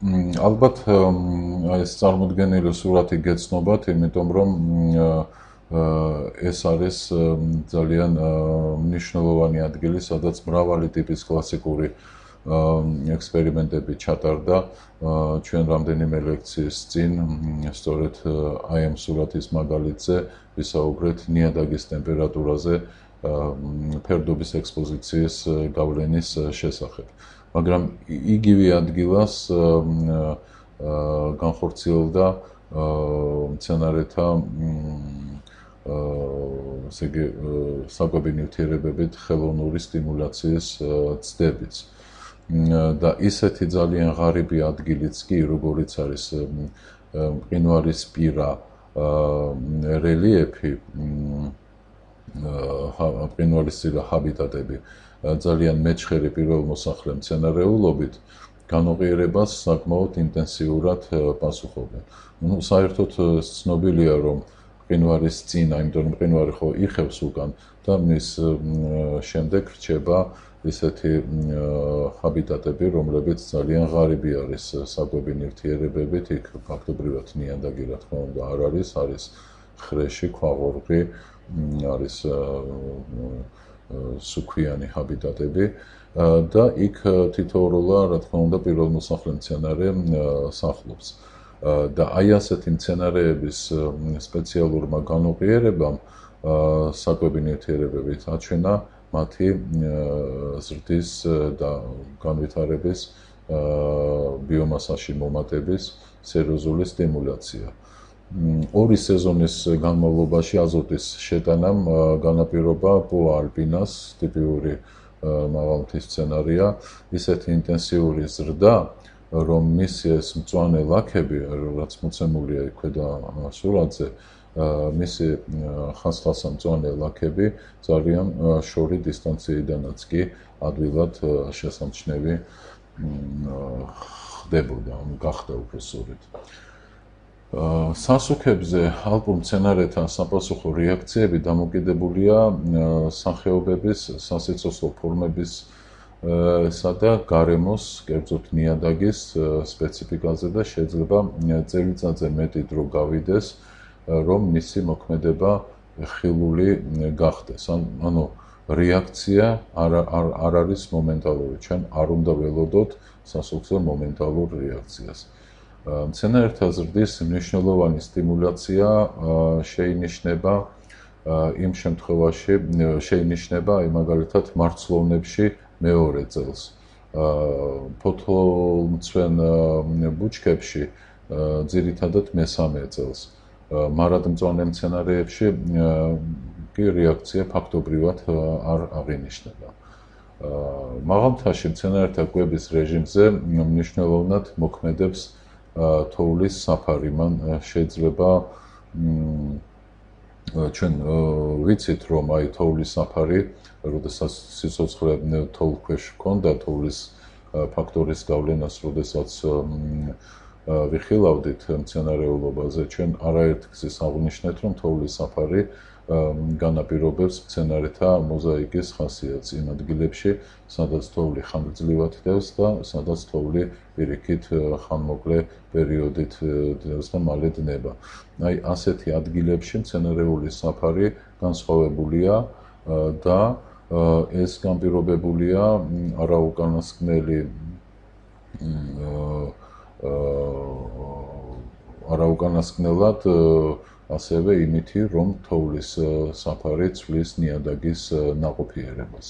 ალბათ ეს წარმოდგენილი სურათი გეცნობათ, იმიტომ რომ ეს არის ძალიან მნიშვნელოვანი ადგილი, სადაც მრავალი ტიპის კლასიკური ექსპერიმენტები ჩატარდა ჩვენ რამდენიმე ლექციის წინ, სწორედ აი ამ სურათის მაგალითზე ვისაუბრეთ ნიადაგის ტემპერატურაზე ფერდობის ექსპოზიციის გავლენის შესახებ. მაგრამ იგივე ადგილას განხორციელდა მცენარეთა საკვები ნივთიერებებით ხელოვნური სტიმულაციის ცდებიც. და ისეთი ძალიან ღარიბი ადგილიც კი, როგორიც არის მყინვარისპირა რელიეფი, მყინვარისპირა ჰაბიტატები, ძალიან მეჩხერი პირველმოსახლე მცენარეულობით განოყიერებას საკმაოდ ინტენსიურად პასუხობენ. საერთოდ ცნობილია, რომ მყინვარის წინა, იმიტომ რომ მყინვარი ხო იხევს უკან და მის შემდეგ რჩება ისეთი ჰაბიტატები, რომლებიც ძალიან ღარიბი არის საკვები ნივთიერებებით, იქ ფაქტობრივად ნიადაგი რა თქმა უნდა არ არის, არის ხრეში, ქვაღორღი, არის სუქვიანი ჰაბიტატები და იქ თითოეულა რა თქმა უნდა პირველმოსახლე მცენარე სახლობს. და აი ასეთი მცენარეების სპეციალურმა განოყიერებამ საკვები ნივთიერებებით აჩვენა მათი ზრდის და განვითარების ბიომასაში მომატების სერიოზული სტიმულაცია. ორი სეზონის განმავლობაში აზოტის შეტანამ განაპირობა პოა ალპინას, ტიპიური მაღალმთის სცენარია, ისეთი ინტენსიური ზრდა, რომ მისი ეს მწვანე ლაქები, რაც მოცემულია იქ ქვედა სურათზე, მისი ხასხასა მწვანე ლაქები ძალიან შორი დისტანციიდანაც კი ადვილად შესამჩნევი ხდებოდა, გახდა უბრალოდ. სასუქებზე ალპურ მცენარეთა საპასუხო რეაქციები დამოკიდებულია სახეობების სასიცოცხლო ფორმების და გარემოს, კერძოდ ნიადაგის სპეციფიკაზე და შეიძლება წელიწადზე მეტი დრო გავიდეს, რომ მისი მოქმედება ხილული გახდეს. ანუ რეაქცია არ არის მომენტალური, ჩვენ არ უნდა ველოდოთ სასუქზე მომენტალურ რეაქციას. მცენარეთა ზრდის მნიშვნელოვანი სტიმულაცია შეინიშნება იმ შემთხვევაში, აი მაგალითად მარცვლოვნებში მეორე წელს. ფოთოლმცვენ ბუჩქებში ძირითადად მესამე წელს. მარადმწვანე მცენარეებში კი რეაქცია ფაქტობრივად არ აღინიშნება. მაღალმთაში მცენარეთა კვების რეჟიმზე მნიშვნელოვნად მოქმედებს თოვლის საფარი. მან შეიძლება ჩვენ ვიცით, რომ აი თოვლის საფარი, როდესაც სიცოცხლე თოვლ ქვეშ ჰქონდა, თოვლის ფაქტორის გავლენას, როდესაც ვიხილავდით მცენარეულობაზე, ჩვენ არაერთ გზის აღვნიშნეთ, რომ თოვლის საფარი განაპირობებს მცენარეთა მოზაიკის ხასიათს იმ ადგილებში, სადაც თოვლი ხანგრძლივად დევს და სადაც თოვლი პირიქით ხანმოკლე პერიოდით დევს და მალე დნება. აი ასეთი ადგილებში მცენარეული საფარი განსხვავებულია და ეს განპირობებულია არაუკანასკნელად ასევე იმითი, რომ თოვლის საფარი ცვლის ნიადაგის ნაყოფიერებას.